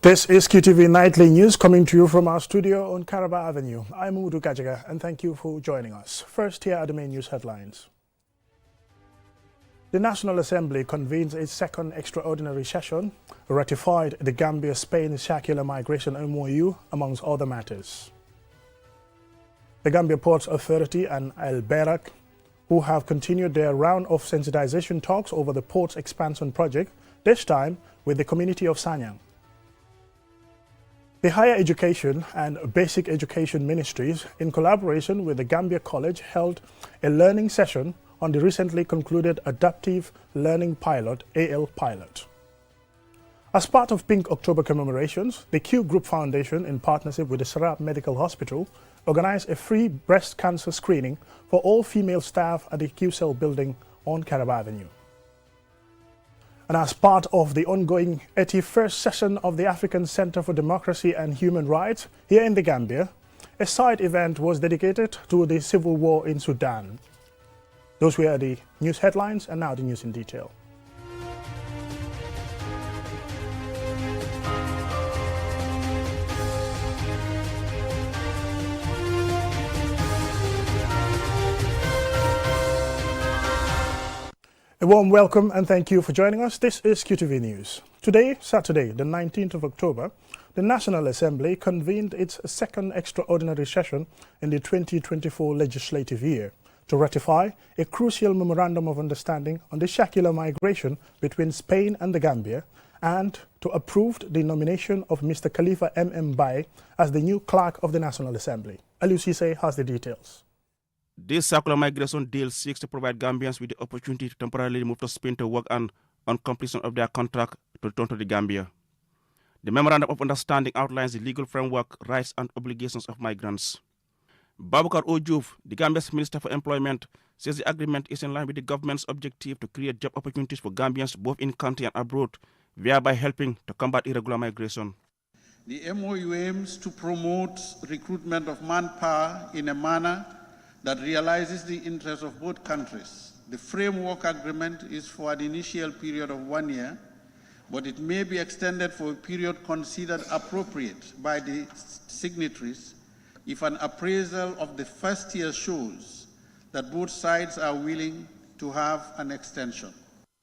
This is QTV Nightly News coming to you from our studio on Caraba Avenue. I'm Udu Kajaga and thank you for joining us. First, here are the main news headlines. The National Assembly convenes its second extraordinary session, ratified the Gambia-Spain circular migration MOU, amongst other matters. The Gambia Ports Authority and Al Barak, who have continued their round of sensitization talks over the port's expansion project, this time with the community of Sanyang. The Higher Education and Basic Education Ministries, in collaboration with the Gambia College, held a learning session on the recently concluded Adaptive Learning Pilot, AL Pilot. As part of Pink October commemorations, the Q Group Foundation, in partnership with the Sarab Medical Hospital, organized a free breast cancer screening for all female staff at the Q-Cell building on Caraba Avenue. And as part of the ongoing 81st session of the African Center for Democracy and Human Rights here in the Gambia, a side event was dedicated to the civil war in Sudan. Those were the news headlines, and now the news in detail. A warm welcome and thank you for joining us. This is QTV News. Today, Saturday, the 19th of October, the National Assembly convened its second extraordinary session in the 2024 legislative year to ratify a crucial memorandum of understanding on the circular migration between Spain and the Gambia, and to approve the nomination of Mr. Khalifa M. Baye as the new clerk of the National Assembly. Aliou Cisse has the details. This circular migration deal seeks to provide Gambians with the opportunity to temporarily move to Spain to work on completion of their contract to return to the Gambia. The Memorandum of Understanding outlines the legal framework, rights and obligations of migrants. Babukar Ojuf, the Gambia's Minister for Employment, says the agreement is in line with the government's objective to create job opportunities for Gambians both in country and abroad, thereby helping to combat irregular migration. The MOU aims to promote recruitment of manpower in a manner that realizes the interests of both countries. The framework agreement is for an initial period of 1 year, but it may be extended for a period considered appropriate by the signatories if an appraisal of the first year shows that both sides are willing to have an extension.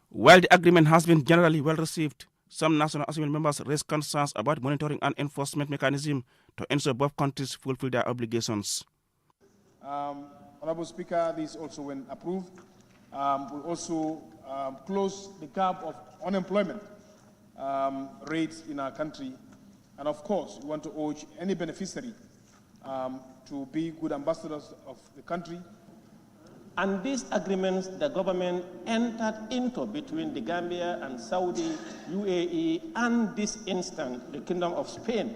While the agreement has been generally well received, some National Assembly members raised concerns about monitoring and enforcement mechanism to ensure both countries fulfill their obligations. Honorable Speaker, this also, when approved, will also close the gap of unemployment rates in our country. And of course, we want to urge any beneficiary to be good ambassadors of the country. And these agreements the government entered into between the Gambia and Saudi, UAE, and this instant, the Kingdom of Spain,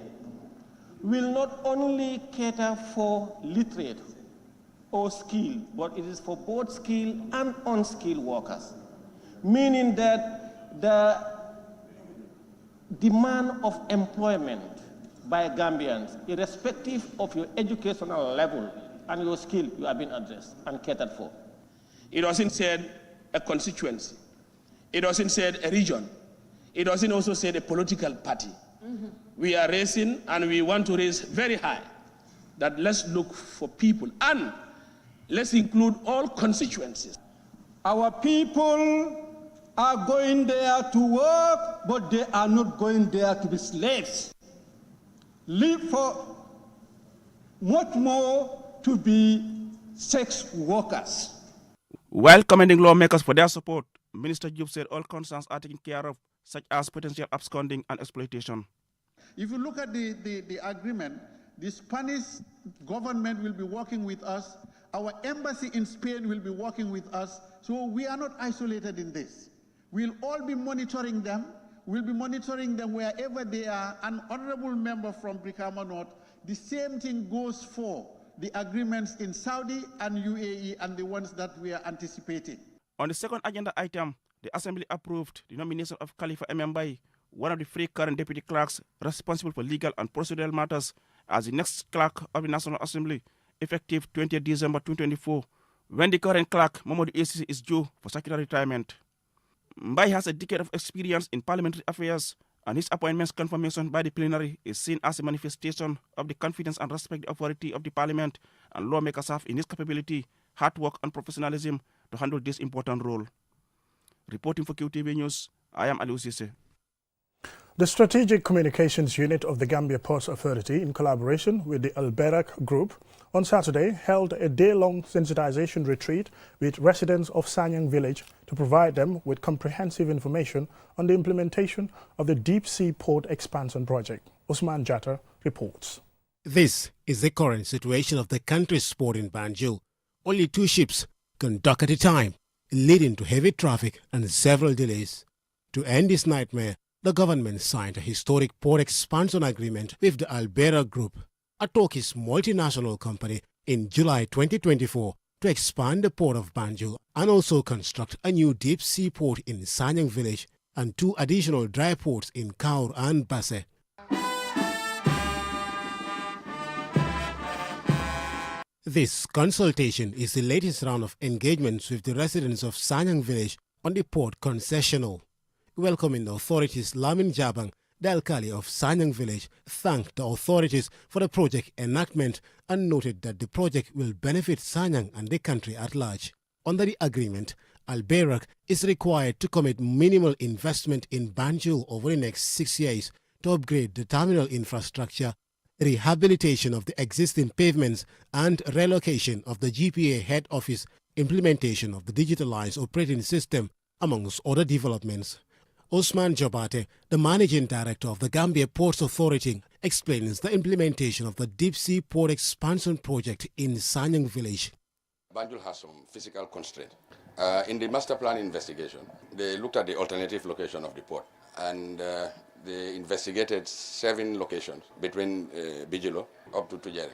will not only cater for literate or skill, but it is for both skilled and unskilled workers, meaning that the demand of employment by Gambians, irrespective of your educational level and your skill, you have been addressed and catered for. It doesn't say a constituency. It doesn't say a region. It doesn't also say a political party. We are raising, and we want to raise very high, that let's look for people, and let's include all constituencies. Our people are going there to work, but they are not going there to be slaves. Live for much more to be sex workers. While commending lawmakers for their support, Minister Jup said all concerns are taken care of, such as potential absconding and exploitation. If you look at the agreement, the Spanish government will be working with us. Our embassy in Spain will be working with us. So we are not isolated in this. We'll all be monitoring them. We'll be monitoring them wherever they are. An honorable member from Brikama North, the same thing goes for the agreements in Saudi and UAE and the ones that we are anticipating. On the second agenda item, the Assembly approved the nomination of Khalifa M. Baye, one of the three current deputy clerks responsible for legal and procedural matters, as the next clerk of the National Assembly, effective 20th December 2024, when the current clerk, Mamadou ACC, is due for statutory retirement. Baye has a decade of experience in parliamentary affairs and his appointment's confirmation by the plenary is seen as a manifestation of the confidence and respect the authority of the parliament and lawmakers have in his capability, hard work and professionalism to handle this important role. Reporting for QTV News, I am Aliou Cissé. The Strategic Communications Unit of the Gambia Ports Authority, in collaboration with the Alberak Group, on Saturday held a day-long sensitization retreat with residents of Sanyang village to provide them with comprehensive information on the implementation of the Deep Sea Port Expansion Project. Usman Jatta reports. This is the current situation of the country's port in Banjul. Only 2 ships can dock at a time, leading to heavy traffic and several delays. To end this nightmare, the government signed a historic port expansion agreement with the Alberak Group, a Turkish multinational company, in July 2024 to expand the port of Banjul and also construct a new deep sea port in Sanyang village and 2 additional dry ports in Kaur and Basse. This consultation is the latest round of engagements with the residents of Sanyang village on the port concessional. Welcoming the authorities, Lamin Jabang, the Alkali of Sanyang village, thanked the authorities for the project enactment and noted that the project will benefit Sanyang and the country at large. Under the agreement, Alberak is required to commit minimal investment in Banjul over the next 6 years to upgrade the terminal infrastructure, rehabilitation of the existing pavements and relocation of the GPA head office, implementation of the digitalized operating system, amongst other developments. Osman Jobate, the Managing Director of the Gambia Ports Authority, explains the implementation of the Deep Sea Port Expansion Project in Sanyang village. Banjul has some physical constraint. In the master plan investigation, they looked at the alternative location of the port and they investigated 7 locations between Bijilo up to Tujering.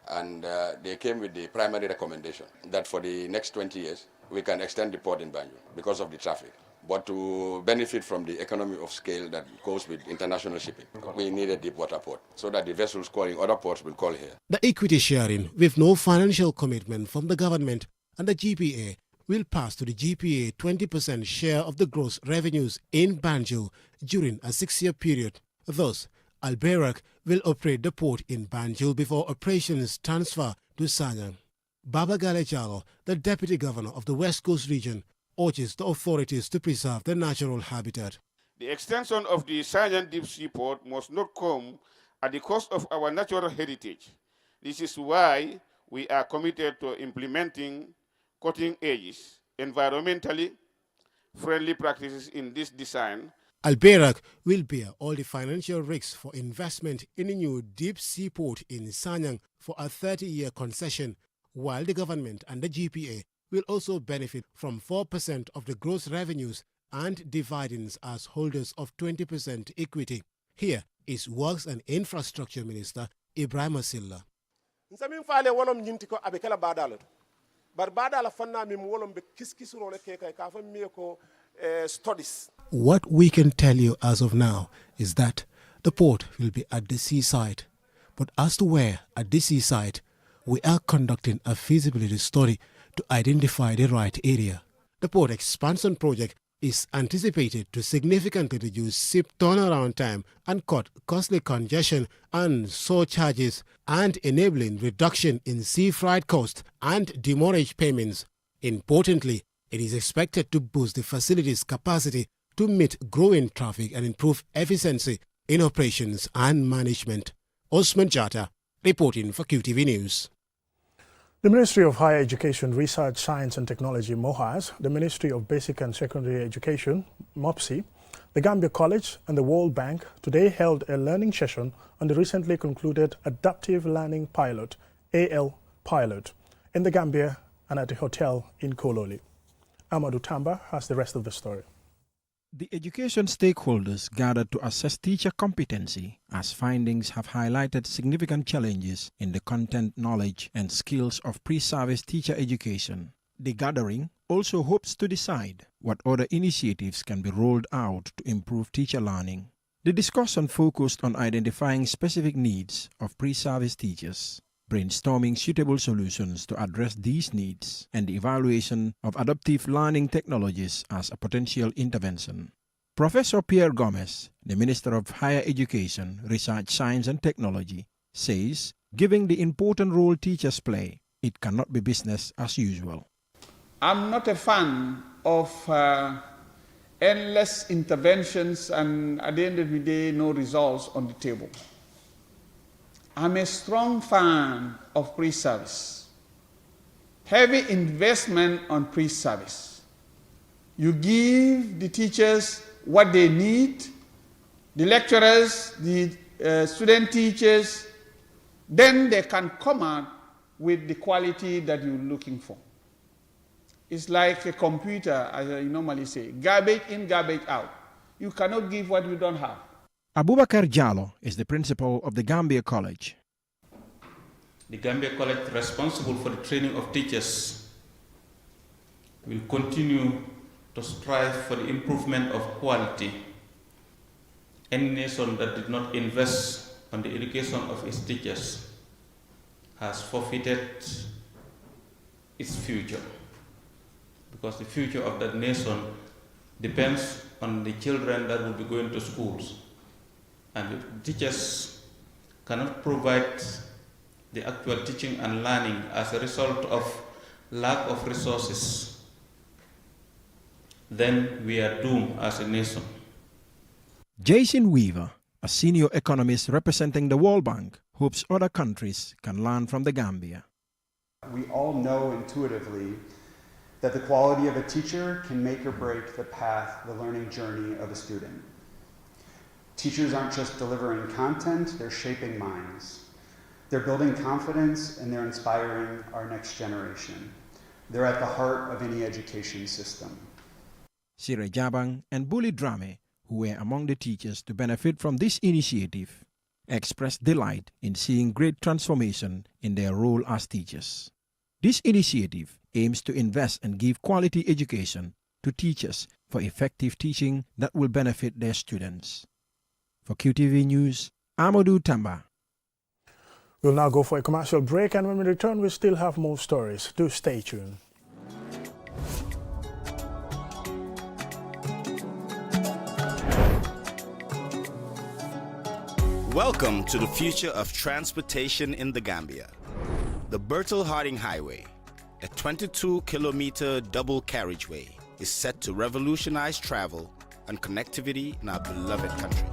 And they came with the primary recommendation that for the next 20 years, we can extend the port in Banjul because of the traffic. But to benefit from the economy of scale that goes with international shipping, we need a deep water port so that the vessels calling other ports will call here. The equity sharing, with no financial commitment from the government and the GPA, will pass to the GPA 20% share of the gross revenues in Banjul during a 6-year period. Thus, Alberak will operate the port in Banjul before operations transfer to Sanyang. Baba Gale Jallo, the Deputy Governor of the West Coast region, urges the authorities to preserve the natural habitat. The extension of the Sanyang Deep Sea Port must not come at the cost of our natural heritage. This is why we are committed to implementing cutting edges, environmentally friendly practices in this design. Alberak will bear all the financial risks for investment in a new deep sea port in Sanyang for a 30-year concession, while the government and the GPA will also benefit from 4% of the gross revenues and dividends as holders of 20% equity. Here is Works and Infrastructure Minister Ibrahim Silla. What we can tell you as of now is that the port will be at the seaside. But as to where at the seaside, we are conducting a feasibility study to identify the right area. The port expansion project is anticipated to significantly reduce ship turnaround time and cut costly congestion and surcharges, and enabling reduction in sea freight costs and demurrage payments. Importantly, it is expected to boost the facility's capacity to meet growing traffic and improve efficiency in operations and management. Osman Jatta, reporting for QTV News. The Ministry of Higher Education, Research, Science and Technology, MOHAS, the Ministry of Basic and Secondary Education, MOPSI, the Gambia College and the World Bank today held a learning session on the recently concluded Adaptive Learning Pilot, AL Pilot, in the Gambia and at a hotel in Kololi. Amadou Tamba has the rest of the story. The education stakeholders gathered to assess teacher competency, as findings have highlighted significant challenges in the content, knowledge, and skills of pre-service teacher education. The gathering also hopes to decide what other initiatives can be rolled out to improve teacher learning. The discussion focused on identifying specific needs of pre-service teachers, brainstorming suitable solutions to address these needs, and the evaluation of adaptive learning technologies as a potential intervention. Professor Pierre Gomez, the Minister of Higher Education, Research, Science and Technology, says, given the important role teachers play, it cannot be business as usual. I'm not a fan of endless interventions and at the end of the day, no results on the table. I'm a strong fan of pre-service. Heavy investment on pre-service. You give the teachers what they need, the lecturers, the student teachers, then they can come out with the quality that you're looking for. It's like a computer, as I normally say, garbage in, garbage out. You cannot give what you don't have. Abubakar Jallo is the principal of the Gambia College. The Gambia College, responsible for the training of teachers, will continue to strive for the improvement of quality. Any nation that did not invest on the education of its teachers has forfeited its future, because the future of that nation depends on the children that will be going to schools. And if teachers cannot provide the actual teaching and learning as a result of lack of resources, then we are doomed as a nation. Jason Weaver, a senior economist representing the World Bank, hopes other countries can learn from the Gambia. We all know intuitively that the quality of a teacher can make or break the path, the learning journey of a student. Teachers aren't just delivering content, they're shaping minds. They're building confidence and they're inspiring our next generation. They're at the heart of any education system. Sire Jabang and Bully Drame, who were among the teachers to benefit from this initiative, expressed delight in seeing great transformation in their role as teachers. This initiative aims to invest and give quality education to teachers for effective teaching that will benefit their students. For QTV News, Amadou Tamba. We'll now go for a commercial break, and when we return, we still have more stories. Do stay tuned. Welcome to the future of transportation in the Gambia. The Bertel-Harding Highway, a 22-kilometer double carriageway, is set to revolutionize travel and connectivity in our beloved country.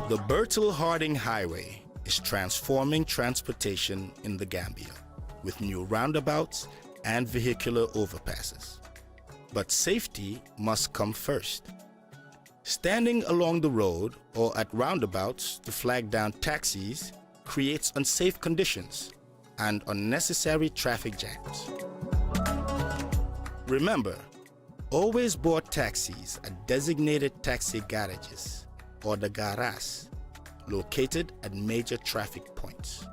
The Bertel-Harding Highway is transforming transportation in the Gambia with new roundabouts and vehicular overpasses. But safety must come first. Standing along the road or at roundabouts to flag down taxis creates unsafe conditions and unnecessary traffic jams. Remember, always board taxis at designated taxi garages or the garas located at major traffic points.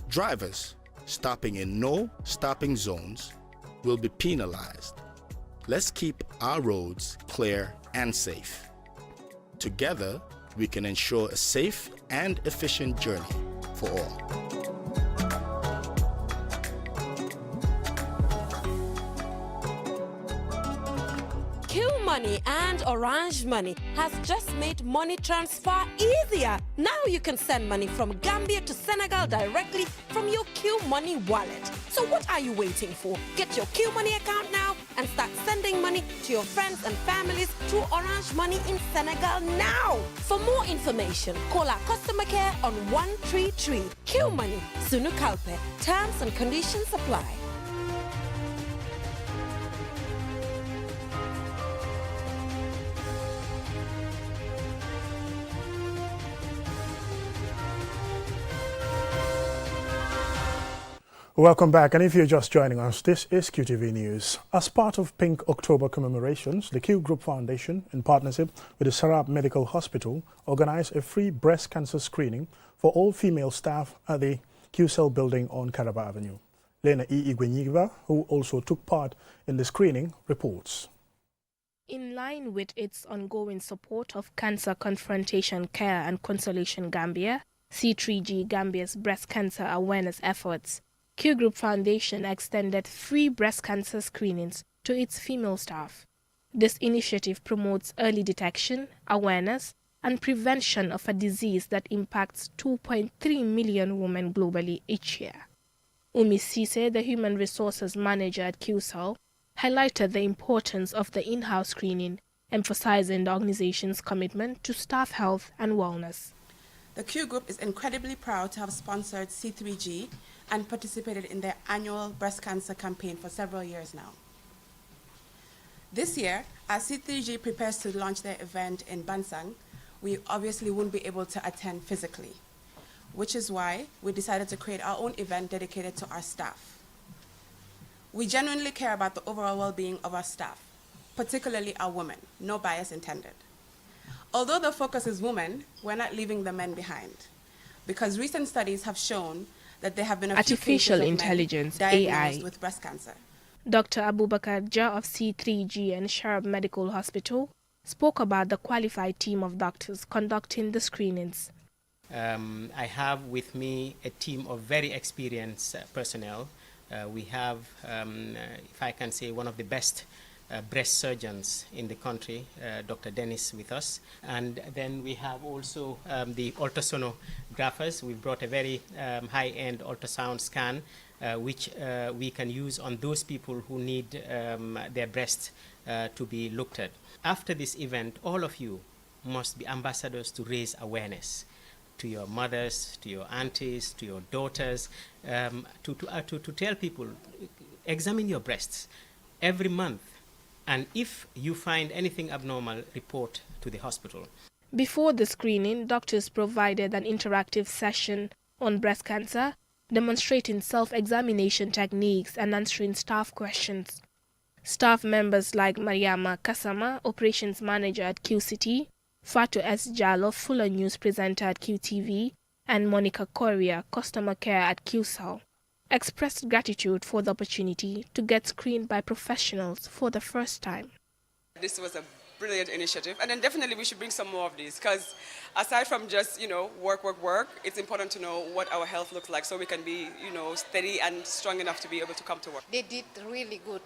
Drivers stopping in no stopping zones will be penalized. Let's keep our roads clear and safe. Together, we can ensure a safe and efficient journey for all. Money and Orange Money has just made money transfer easier. Now you can send money from Gambia to Senegal directly from your Q Money wallet. So what are you waiting for? Get your Q Money account now and start sending money to your friends and families through Orange Money in Senegal now. For more information, call our customer care on 133. Q Money, Sunu Kalpe. Terms and conditions apply. Welcome back, and if you're just joining us, this is QTV News. As part of Pink October commemorations, the Q Group Foundation, in partnership with the Sarab Medical Hospital, organized a free breast cancer screening for all female staff at the Q-Cell building on Caraba Avenue. Lena E. Igwenyiva, who also took part in the screening, reports. In line with its ongoing support of Cancer Confrontation Care and Consolation Gambia, C3G Gambia's breast cancer awareness efforts, Q Group Foundation extended free breast cancer screenings to its female staff. This initiative promotes early detection, awareness, and prevention of a disease that impacts 2.3 million women globally each year. Umi Sise, the Human Resources Manager at QSAL, highlighted the importance of the in-house screening, emphasizing the organization's commitment to staff health and wellness. The Q Group is incredibly proud to have sponsored C3G and participated in their annual breast cancer campaign for several years now. This year, as C3G prepares to launch their event in Bansang, we obviously won't be able to attend physically, which is why we decided to create our own event dedicated to our staff. We genuinely care about the overall well-being of our staff, particularly our women, no bias intended. Although the focus is women, we're not leaving the men behind, because recent studies have shown that there have been a few Artificial cases of intelligence, men diagnosed AI. with breast cancer. Dr. Abubakar Jah of C3G and Sharab Medical Hospital spoke about the qualified team of doctors conducting the screenings. I have with me a team of very experienced personnel. We have, if I can say, one of the best breast surgeons in the country, Dr. Dennis, with us. And then we have also the ultrasonographers. We brought a very high-end ultrasound scan, which we can use on those people who need their breast to be looked at. After this event, all of you must be ambassadors to raise awareness to your mothers, to your aunties, to your daughters, to tell people, examine your breasts every month. And if you find anything abnormal, report to the hospital. Before the screening, doctors provided an interactive session on breast cancer, demonstrating self-examination techniques and answering staff questions. Staff members like Mariama Kasama, Operations Manager at QCT, Fatu S. Jallo, Fuller News Presenter at QTV, and Monica Correa, Customer Care at QSAL, expressed gratitude for the opportunity to get screened by professionals for the first time. This was a brilliant initiative, and then definitely we should bring some more of these, because aside from just, work, it's important to know what our health looks like so we can be, steady and strong enough to be able to come to work. They did really good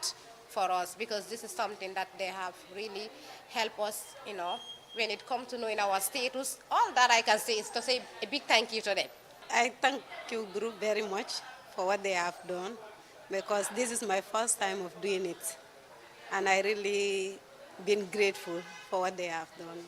for us, because this is something that they have really helped us, when it comes to knowing our status. All that I can say is to say a big thank you to them. I thank Q Group very much for what they have done, because this is my first time of doing it, and I really been grateful for what they have done.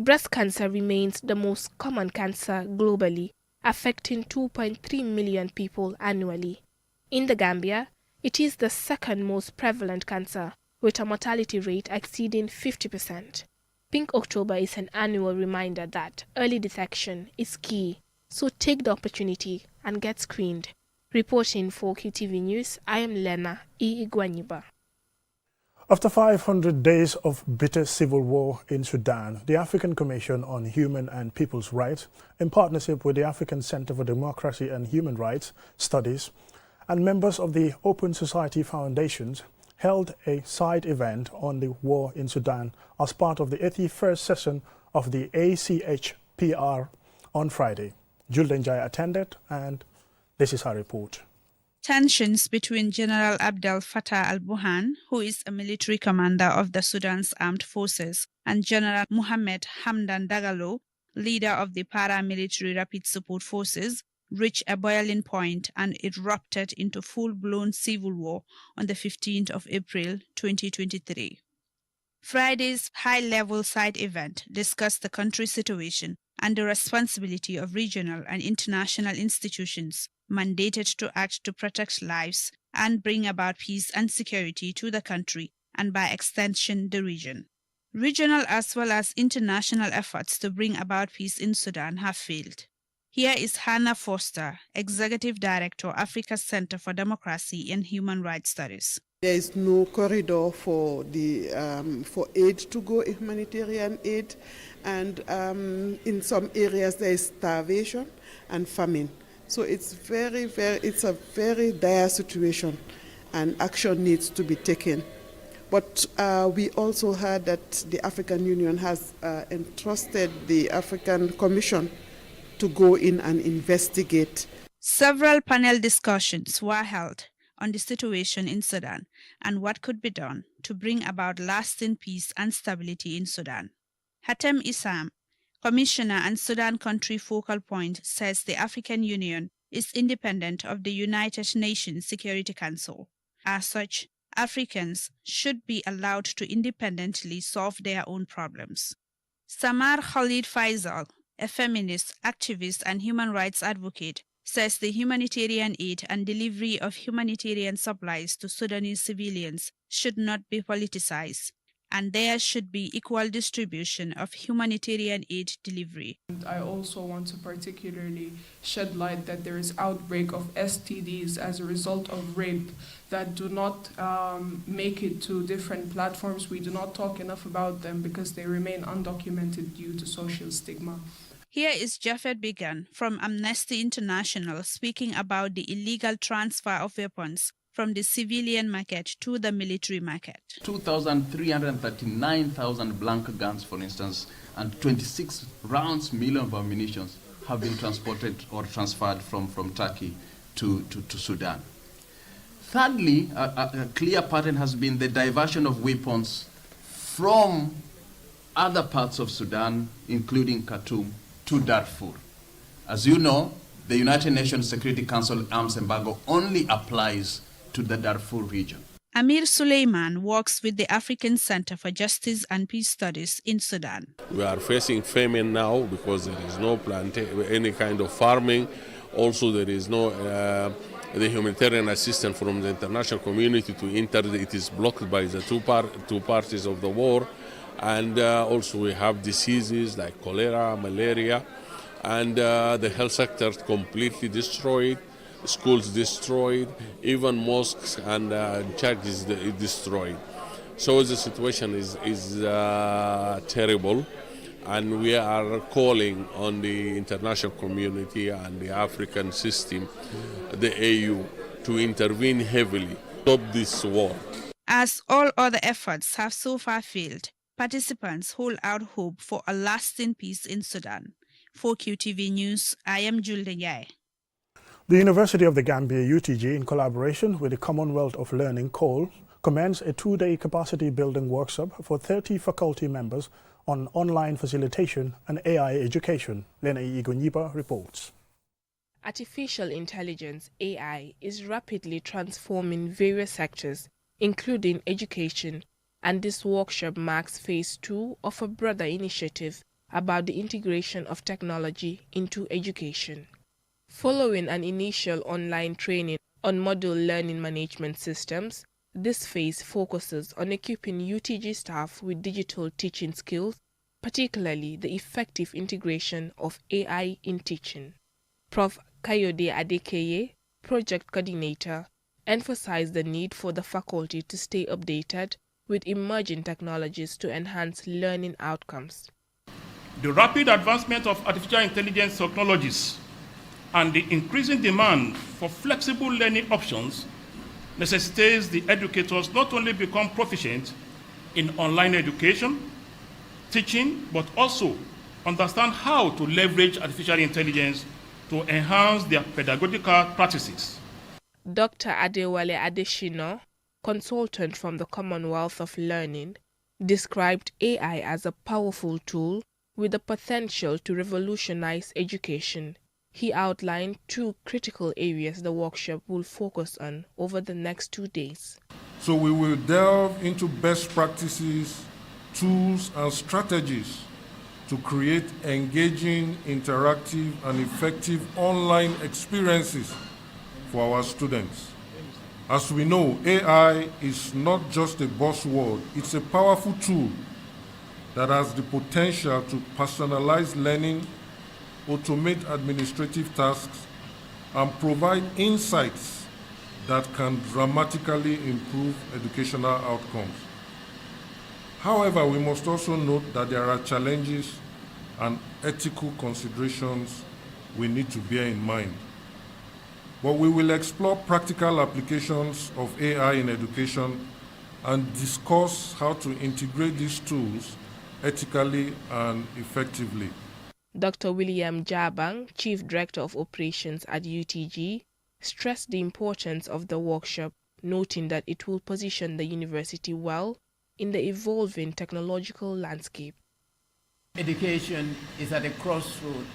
Breast cancer remains the most common cancer globally, affecting 2.3 million people annually. In the Gambia, it is the second most prevalent cancer, with a mortality rate exceeding 50%. Pink October is an annual reminder that early detection is key, so take the opportunity and get screened. Reporting for QTV News, I am Lena E. Igwanyiba. After 500 days of bitter civil war in Sudan, the African Commission on Human and People's Rights, in partnership with the African Center for Democracy and Human Rights Studies and members of the Open Society Foundations, held a side event on the war in Sudan as part of the 81st session of the ACHPR on Friday. Julden Jai attended, and this is her report. Tensions between General Abdel Fattah al-Burhan, who is a military commander of the Sudan's armed forces, and General Mohamed Hamdan Dagalo, leader of the paramilitary Rapid Support Forces, reached a boiling point and erupted into full-blown civil war on the 15th of April 2023. Friday's high-level side event discussed the country's situation and the responsibility of regional and international institutions mandated to act to protect lives and bring about peace and security to the country and, by extension, the region. Regional as well as international efforts to bring about peace in Sudan have failed. Here is Hannah Foster, Executive Director, Africa Center for Democracy and Human Rights Studies. There is no corridor for aid to go, humanitarian aid, and in some areas there is starvation and famine. So it's a very dire situation, and action needs to be taken. But we also heard that the African Union has entrusted the African Commission to go in and investigate. Several panel discussions were held on the situation in Sudan and what could be done to bring about lasting peace and stability in Sudan. Hatem Issam, Commissioner and Sudan Country Focal Point, says the African Union is independent of the United Nations Security Council. As such, Africans should be allowed to independently solve their own problems. Samar Khalid Faisal, a feminist, activist, and human rights advocate, says the humanitarian aid and delivery of humanitarian supplies to Sudanese civilians should not be politicized, and there should be equal distribution of humanitarian aid delivery. I also want to particularly shed light that there is outbreak of STDs as a result of rape that do not make it to different platforms. We do not talk enough about them because they remain undocumented due to social stigma. Here is Jafet Bigan from Amnesty International speaking about the illegal transfer of weapons from the civilian market to the military market. 2,339,000 blank guns, for instance, and 26 rounds million of ammunition have been transported or transferred from Turkey to Sudan. Thirdly, a clear pattern has been the diversion of weapons from other parts of Sudan, including Khartoum, to Darfur. As you know, the United Nations Security Council arms embargo only applies to the Darfur region. Amir Suleiman works with the African Center for Justice and Peace Studies in Sudan. We are facing famine now because there is no any kind of farming. Also, there is no the humanitarian assistance from the international community to enter. It is blocked by the two parties of the war. And also we have diseases like cholera, malaria, and the health sector completely destroyed, schools destroyed, even mosques and churches destroyed. So the situation is terrible, and we are calling on the international community and the African system, the AU, to intervene heavily, stop this war. As all other efforts have so far failed, participants hold out hope for a lasting peace in Sudan. For QTV News, I am Julde Yai. The University of the Gambia, UTG, in collaboration with the Commonwealth of Learning, COLE, commenced a two-day capacity building workshop for 30 faculty members on online facilitation and AI education. Lena Igoniba reports. Artificial intelligence, AI, is rapidly transforming various sectors, including education, and this workshop marks phase 2 of a broader initiative about the integration of technology into education. Following an initial online training on module learning management systems, this phase focuses on equipping UTG staff with digital teaching skills, particularly the effective integration of AI in teaching. Prof. Kayode Adekeye, project coordinator, emphasized the need for the faculty to stay updated with emerging technologies to enhance learning outcomes. The rapid advancement of artificial intelligence technologies and the increasing demand for flexible learning options necessitates the educators not only become proficient in online education, teaching, but also understand how to leverage artificial intelligence to enhance their pedagogical practices. Dr. Adewale Adeshino, consultant from the Commonwealth of Learning, described AI as a powerful tool with the potential to revolutionize education. He outlined 2 critical areas the workshop will focus on over the next 2 days. So we will delve into best practices, tools, and strategies to create engaging, interactive, and effective online experiences for our students. As we know, AI is not just a buzzword, it's a powerful tool that has the potential to personalize learning, automate administrative tasks, and provide insights that can dramatically improve educational outcomes. However, we must also note that there are challenges and ethical considerations we need to bear in mind. But we will explore practical applications of AI in education and discuss how to integrate these tools ethically and effectively. Dr. William Jabang, Chief Director of Operations at UTG, stressed the importance of the workshop noting that it will position the university well in the evolving technological landscape. Education is at a crossroad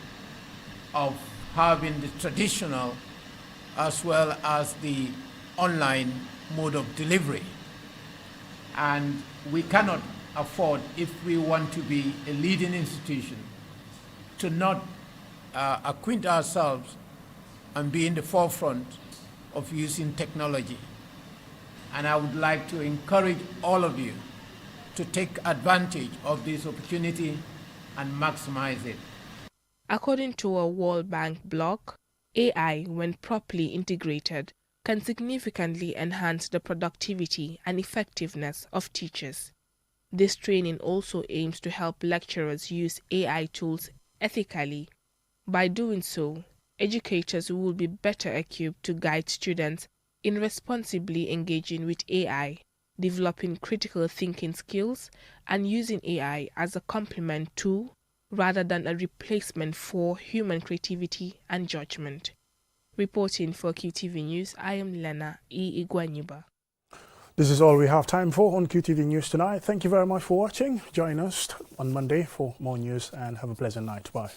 of having the traditional as well as the online mode of delivery. And we cannot afford, if we want to be a leading institution, to not acquaint ourselves and be in the forefront of using technology. And I would like to encourage all of you to take advantage of this opportunity and maximize it. According to a World Bank blog, AI, when properly integrated, can significantly enhance the productivity and effectiveness of teachers. This training also aims to help lecturers use AI tools ethically. By doing so, educators will be better equipped to guide students in responsibly engaging with AI, developing critical thinking skills, and using AI as a complement to, rather than a replacement for, human creativity and judgment. Reporting for QTV News, I am Lena E. Iguanyuba. This is all we have time for on QTV News tonight. Thank you very much for watching. Join us on Monday for more news and have a pleasant night. Bye.